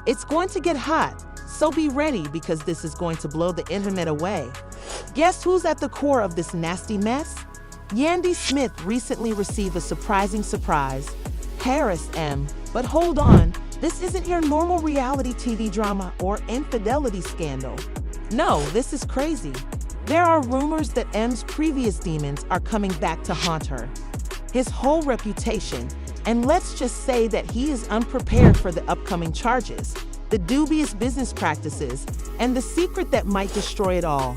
It's going to get hot, so be ready because this is going to blow the internet away. Guess who's at the core of this nasty mess? Yandy Smith recently received a surprising surprise. Harris M. But hold on, this isn't your normal reality TV drama or infidelity scandal. No, this is crazy. There are rumors that M's previous demons are coming back to haunt her. His whole reputation, and let's just say that he is unprepared for the upcoming charges, the dubious business practices, and the secret that might destroy it all.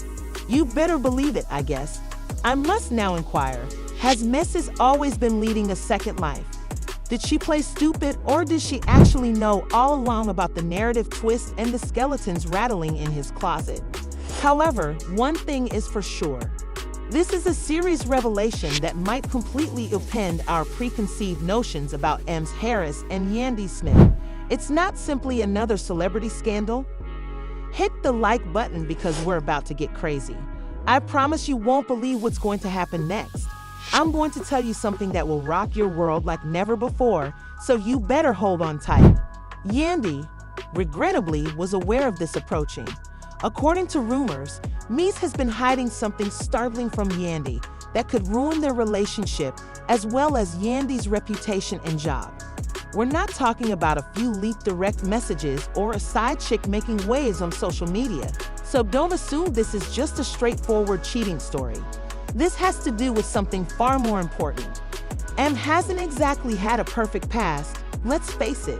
You better believe it, I guess. I must now inquire, has Mendeecees always been leading a second life? Did she play stupid, or did she actually know all along about the narrative twist and the skeletons rattling in his closet? However, one thing is for sure. This is a serious revelation that might completely upend our preconceived notions about M's Harris and Yandy Smith. It's not simply another celebrity scandal. Hit the like button because we're about to get crazy. I promise you won't believe what's going to happen next. I'm going to tell you something that will rock your world like never before, so you better hold on tight. Yandy, regrettably, was aware of this approaching. According to rumors, Mendeecees has been hiding something startling from Yandy that could ruin their relationship as well as Yandy's reputation and job. We're not talking about a few leaked direct messages or a side chick making waves on social media, so don't assume this is just a straightforward cheating story. This has to do with something far more important. M hasn't exactly had a perfect past, let's face it.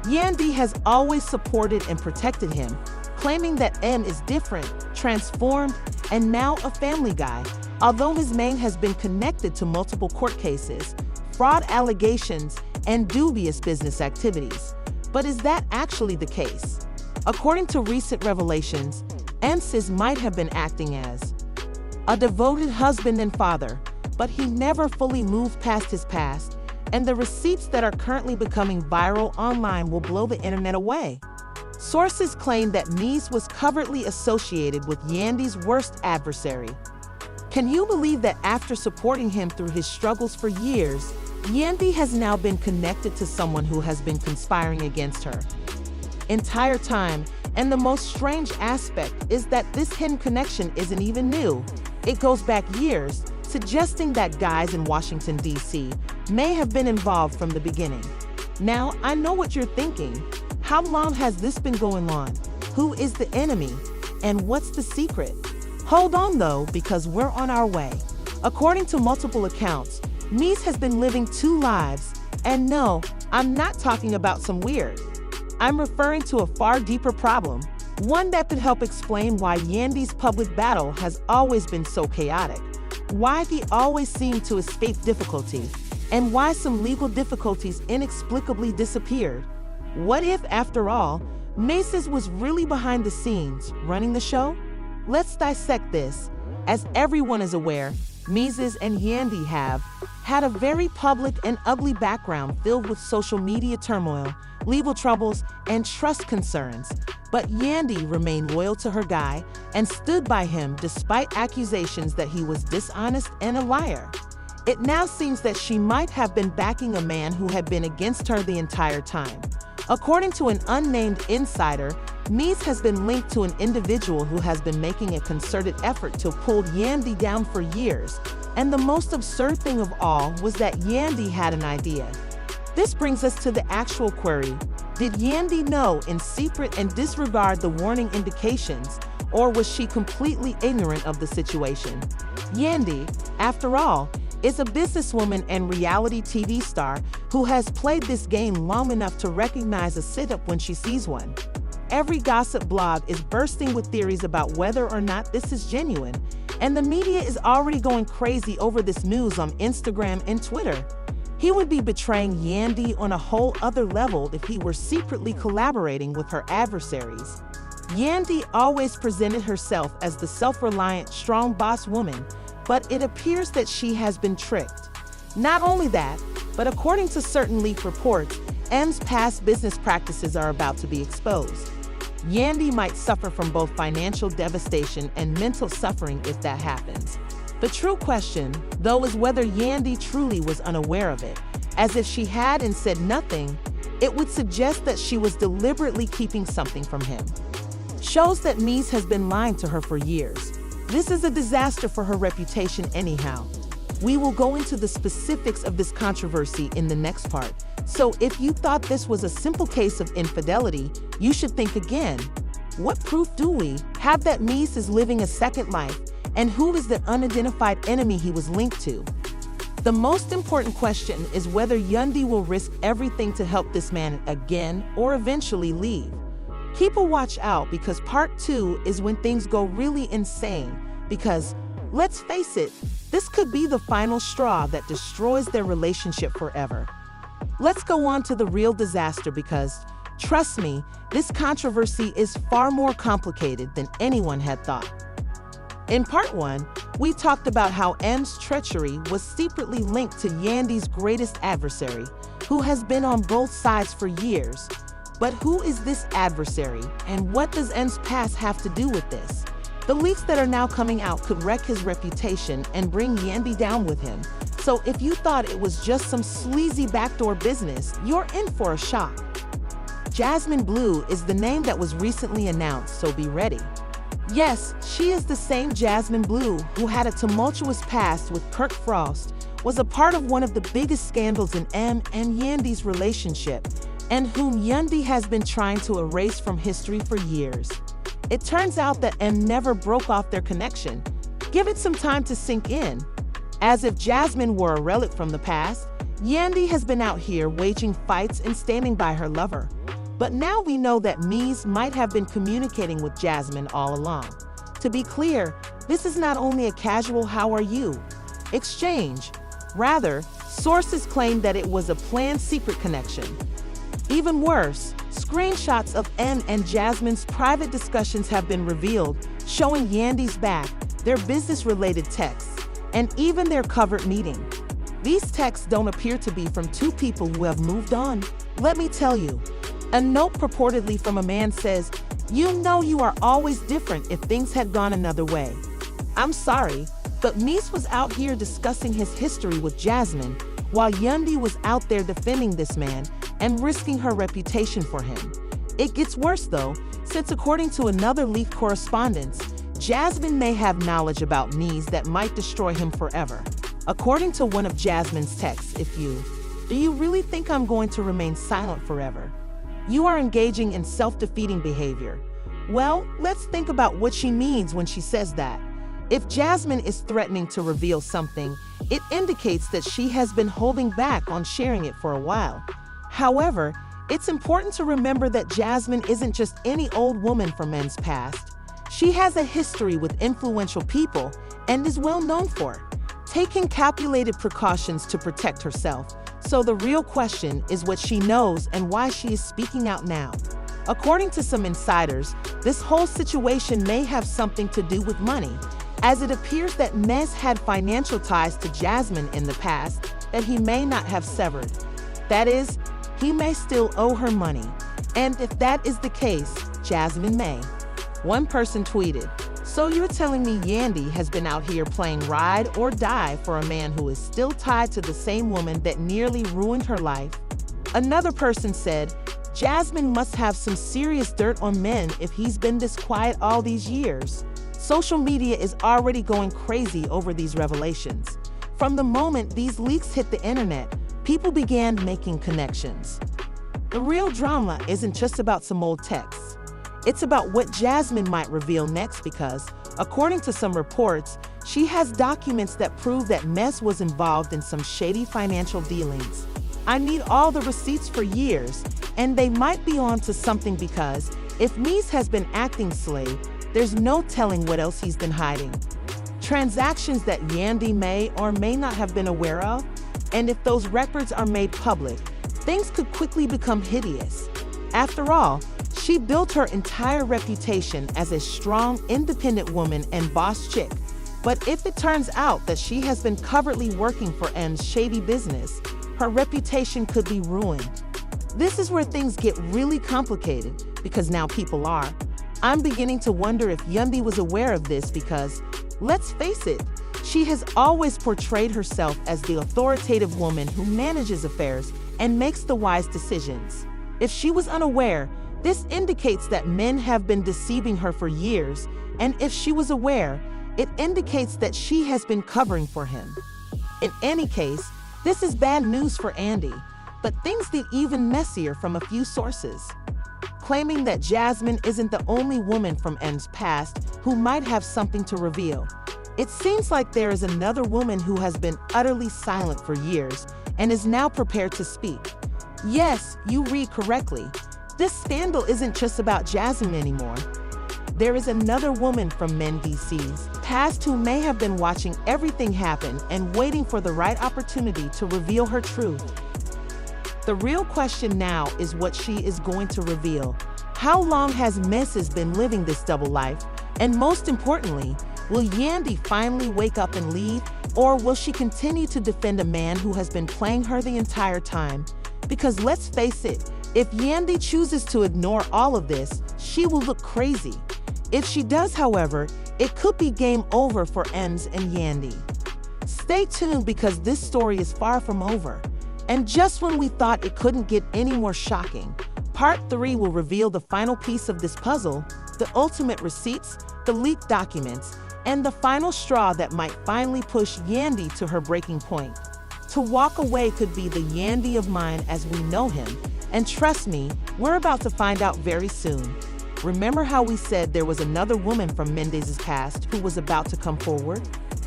Yandy has always supported and protected him, claiming that M is different, transformed, and now a family guy, although his name has been connected to multiple court cases, fraud allegations, and dubious business activities. But is that actually the case? According to recent revelations, Mendeecees might have been acting as a devoted husband and father, but he never fully moved past his past, and the receipts that are currently becoming viral online will blow the internet away. Sources claim that Mendeecees was covertly associated with Yandy's worst adversary. Can you believe that after supporting him through his struggles for years, Yandy has now been connected to someone who has been conspiring against her entire time? And the most strange aspect is that this hidden connection isn't even new. It goes back years, suggesting that guys in Washington, D.C. may have been involved from the beginning. Now, I know what you're thinking. How long has this been going on? Who is the enemy? And what's the secret? Hold on though, because we're on our way. According to multiple accounts, Mendeecees has been living two lives. And no, I'm not talking about some weird. I'm referring to a far deeper problem, one that could help explain why Yandy's public battle has always been so chaotic, why he always seemed to escape difficulty, and why some legal difficulties inexplicably disappeared. What if, after all, Mendeecees was really behind the scenes, running the show? Let's dissect this. As everyone is aware, Mendeecees and Yandy have had a very public and ugly background filled with social media turmoil, legal troubles, and trust concerns. But Yandy remained loyal to her guy and stood by him despite accusations that he was dishonest and a liar. It now seems that she might have been backing a man who had been against her the entire time. According to an unnamed insider, Mendeecees has been linked to an individual who has been making a concerted effort to pull Yandy down for years. And the most absurd thing of all was that Yandy had an idea. This brings us to the actual query. Did Yandy know in secret and disregard the warning indications, or was she completely ignorant of the situation? Yandy, after all, is a businesswoman and reality TV star who has played this game long enough to recognize a sit-up when she sees one. Every gossip blog is bursting with theories about whether or not this is genuine, and the media is already going crazy over this news on Instagram and Twitter. He would be betraying Yandy on a whole other level if he were secretly collaborating with her adversaries. Yandy always presented herself as the self-reliant, strong boss woman, but it appears that she has been tricked. Not only that, but according to certain leaked reports, M's past business practices are about to be exposed. Yandy might suffer from both financial devastation and mental suffering if that happens. The true question, though, is whether Yandy truly was unaware of it, as if she had and said nothing, It would suggest that she was deliberately keeping something from him. Shows that Mies has been lying to her for years. This is a disaster for her reputation anyhow. We will go into the specifics of this controversy in the next part. So if you thought this was a simple case of infidelity, you should think again. What proof do we have that Mies is living a second life, and who is the unidentified enemy he was linked to? The most important question is whether Yandy will risk everything to help this man again or eventually leave. Keep a watch out, because part 2 is when things go really insane, because, let's face it, this could be the final straw that destroys their relationship forever. Let's go on to the real disaster, because, trust me, this controversy is far more complicated than anyone had thought. In part 1, we talked about how M's treachery was secretly linked to Yandy's greatest adversary, who has been on both sides for years. But who is this adversary, and what does M's past have to do with this? The leaks that are now coming out could wreck his reputation and bring Yandy down with him. So if you thought it was just some sleazy backdoor business, you're in for a shock. Jasmine Blue is the name that was recently announced, so be ready. Yes, she is the same Jasmine Blue who had a tumultuous past with Kirk Frost, was a part of one of the biggest scandals in M and Yandy's relationship, and whom Yandy has been trying to erase from history for years. It turns out that M never broke off their connection. Give it some time to sink in. As if Jasmine were a relic from the past, Yandy has been out here waging fights and standing by her lover. But now we know that Mies might have been communicating with Jasmine all along. To be clear, this is not only a casual "how are you" exchange. Rather, sources claim that it was a planned secret connection. Even worse, screenshots of M and Jasmine's private discussions have been revealed, showing Yandy's back, their business-related texts, and even their covert meeting. These texts don't appear to be from two people who have moved on. Let me tell you. A note purportedly from a man says, "You know you are always different if things had gone another way." I'm sorry, but Mies was out here discussing his history with Jasmine, while Yandy was out there defending this man and risking her reputation for him. It gets worse though, since according to another leaked correspondence, Jasmine may have knowledge about Mies that might destroy him forever. According to one of Jasmine's texts, do you really think I'm going to remain silent forever? You are engaging in self-defeating behavior. Well, let's think about what she means when she says that. If Jasmine is threatening to reveal something, it indicates that she has been holding back on sharing it for a while. However, it's important to remember that Jasmine isn't just any old woman from M's past. She has a history with influential people and is well known for taking calculated precautions to protect herself. So the real question is what she knows and why she is speaking out now. According to some insiders, this whole situation may have something to do with money, as it appears that Mies had financial ties to Jasmine in the past that he may not have severed. That is, he may still owe her money. And if that is the case, Jasmine may. One person tweeted, "So you're telling me Yandy has been out here playing ride or die for a man who is still tied to the same woman that nearly ruined her life?" Another person said, "Jasmine must have some serious dirt on men if he's been this quiet all these years." Social media is already going crazy over these revelations. From the moment these leaks hit the internet, people began making connections. The real drama isn't just about some old texts. It's about what Jasmine might reveal next because, according to some reports, she has documents that prove that Mies was involved in some shady financial dealings. I need all the receipts for years, and they might be on to something because if Mies has been acting slave, there's no telling what else he's been hiding. Transactions that Yandy may or may not have been aware of, and if those records are made public, things could quickly become hideous. After all, she built her entire reputation as a strong, independent woman and boss chick. But if it turns out that she has been covertly working for M's shady business, her reputation could be ruined. This is where things get really complicated because now people are. I'm beginning to wonder if Yandy was aware of this because, let's face it, she has always portrayed herself as the authoritative woman who manages affairs and makes the wise decisions. If she was unaware, this indicates that men have been deceiving her for years, and if she was aware, it indicates that she has been covering for him. In any case, this is bad news for Yandy, but things get even messier from a few sources, claiming that Jasmine isn't the only woman from N's past who might have something to reveal. It seems like there is another woman who has been utterly silent for years and is now prepared to speak. Yes, you read correctly. This scandal isn't just about Jasmine anymore. There is another woman from Mendeecees past who may have been watching everything happen and waiting for the right opportunity to reveal her truth. The real question now is what she is going to reveal. How long has Mendeecees been living this double life? And most importantly, will Yandy finally wake up and leave, or will she continue to defend a man who has been playing her the entire time? Because let's face it, if Yandy chooses to ignore all of this, she will look crazy. If she does, however, it could be game over for Ems and Yandy. Stay tuned because this story is far from over. And just when we thought it couldn't get any more shocking, Part 3 will reveal the final piece of this puzzle, the ultimate receipts, the leaked documents, and the final straw that might finally push Yandy to her breaking point. To walk away could be the Yandy of mine as we know him, and trust me, we're about to find out very soon. Remember how we said there was another woman from Mendeecees' past who was about to come forward?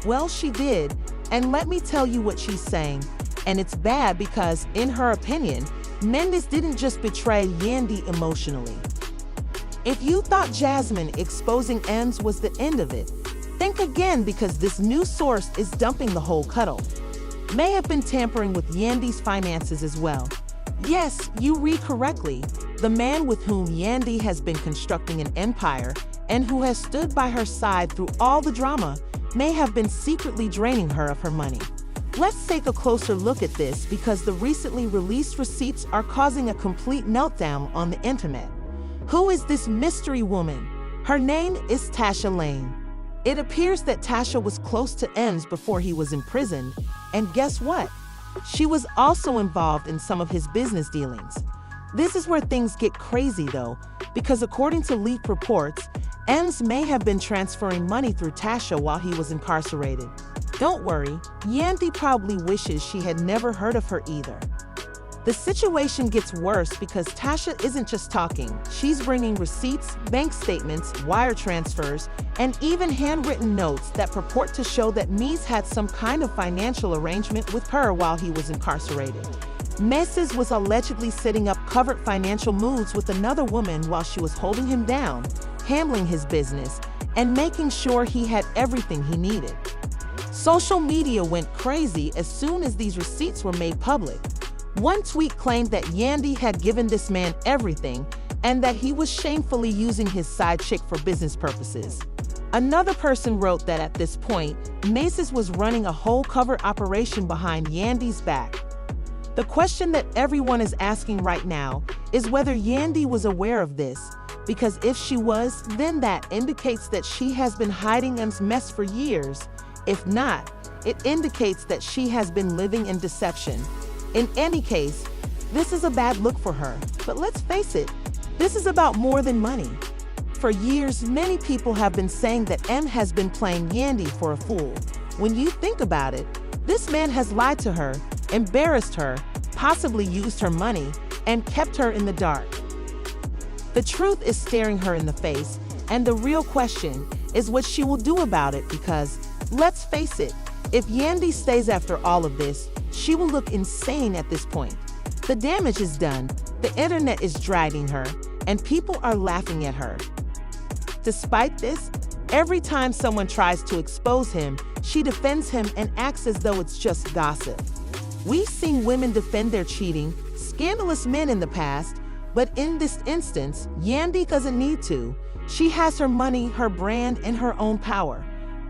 Well, she did, and let me tell you what she's saying. And it's bad because, in her opinion, Mendeecees didn't just betray Yandy emotionally. If you thought Jasmine exposing Ems was the end of it, think again because this new source is dumping the whole cuddle. May have been tampering with Yandy's finances as well. Yes, you read correctly. The man with whom Yandy has been constructing an empire and who has stood by her side through all the drama may have been secretly draining her of her money. Let's take a closer look at this because the recently released receipts are causing a complete meltdown on the internet. Who is this mystery woman? Her name is Tasha Lane. It appears that Tasha was close to Ems before he was imprisoned, and guess what? She was also involved in some of his business dealings. This is where things get crazy though, because according to leaked reports, Ems may have been transferring money through Tasha while he was incarcerated. Don't worry, Yandy probably wishes she had never heard of her either. The situation gets worse because Tasha isn't just talking. She's bringing receipts, bank statements, wire transfers, and even handwritten notes that purport to show that Mendeecees had some kind of financial arrangement with her while he was incarcerated. Mendeecees was allegedly setting up covert financial moves with another woman while she was holding him down, handling his business, and making sure he had everything he needed. Social media went crazy as soon as these receipts were made public. One tweet claimed that Yandy had given this man everything and that he was shamefully using his side chick for business purposes. Another person wrote that at this point, Mendeecees was running a whole covert operation behind Yandy's back. The question that everyone is asking right now is whether Yandy was aware of this, because if she was, then that indicates that she has been hiding M's mess for years. If not, it indicates that she has been living in deception. In any case, this is a bad look for her, but let's face it, this is about more than money. For years, many people have been saying that M has been playing Yandy for a fool. When you think about it, this man has lied to her, embarrassed her, possibly used her money, and kept her in the dark. The truth is staring her in the face, and the real question is what she will do about it because, let's face it, if Yandy stays after all of this, she will look insane at this point. The damage is done, the internet is dragging her, and people are laughing at her. Despite this, every time someone tries to expose him, she defends him and acts as though it's just gossip. We've seen women defend their cheating, scandalous men in the past, but in this instance, Yandy doesn't need to. She has her money, her brand, and her own power.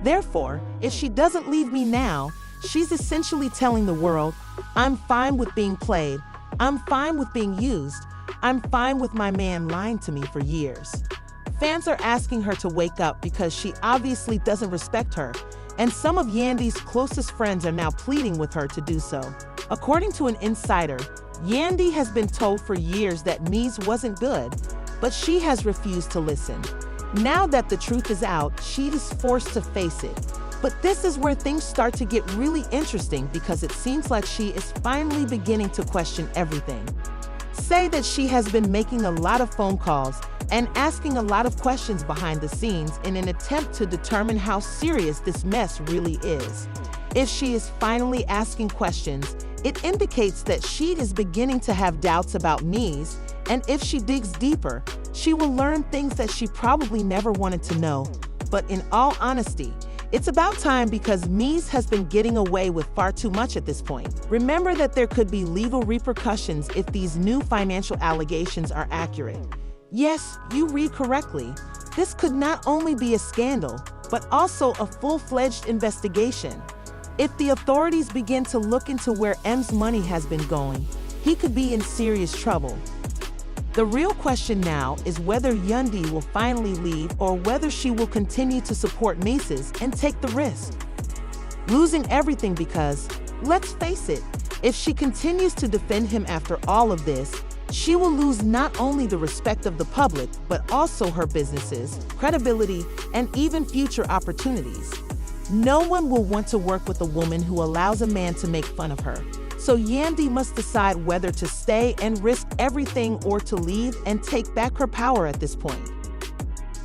Therefore, if she doesn't leave me now, she's essentially telling the world, I'm fine with being played, I'm fine with being used, I'm fine with my man lying to me for years. Fans are asking her to wake up because she obviously doesn't respect her, and some of Yandy's closest friends are now pleading with her to do so. According to an insider, Yandy has been told for years that Mies wasn't good, but she has refused to listen. Now that the truth is out, she is forced to face it. But this is where things start to get really interesting because it seems like she is finally beginning to question everything. Say that she has been making a lot of phone calls and asking a lot of questions behind the scenes in an attempt to determine how serious this mess really is. If she is finally asking questions, it indicates that she is beginning to have doubts about Mies, and if she digs deeper, she will learn things that she probably never wanted to know. But in all honesty, it's about time because Mies has been getting away with far too much at this point. Remember that there could be legal repercussions if these new financial allegations are accurate. Yes, you read correctly. This could not only be a scandal, but also a full-fledged investigation. If the authorities begin to look into where M's money has been going, he could be in serious trouble. The real question now is whether Yandy will finally leave or whether she will continue to support Mendeecees and take the risk. Losing everything because, let's face it, if she continues to defend him after all of this, she will lose not only the respect of the public, but also her businesses, credibility, and even future opportunities. No one will want to work with a woman who allows a man to make fun of her. So Yandy must decide whether to stay and risk everything or to leave and take back her power at this point.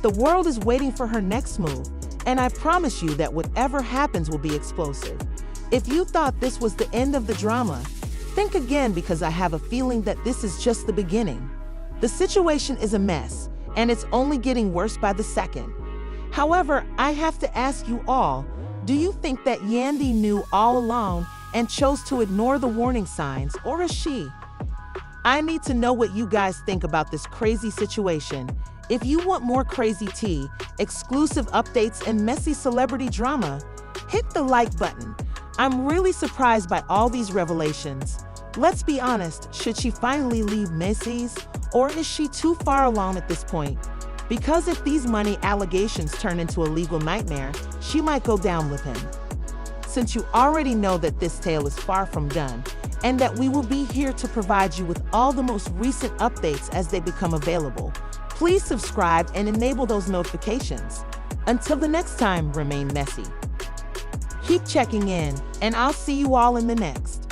The world is waiting for her next move, and I promise you that whatever happens will be explosive. If you thought this was the end of the drama, think again because I have a feeling that this is just the beginning. The situation is a mess, and it's only getting worse by the second. However, I have to ask you all, do you think that Yandy knew all along and chose to ignore the warning signs, or is she? I need to know what you guys think about this crazy situation. If you want more crazy tea, exclusive updates, and messy celebrity drama, hit the like button. I'm really surprised by all these revelations. Let's be honest, should she finally leave Mendeecees, or is she too far along at this point? Because if these money allegations turn into a legal nightmare, she might go down with him. Since you already know that this tale is far from done, and that we will be here to provide you with all the most recent updates as they become available, please subscribe and enable those notifications. Until the next time, remain messy. Keep checking in, and I'll see you all in the next.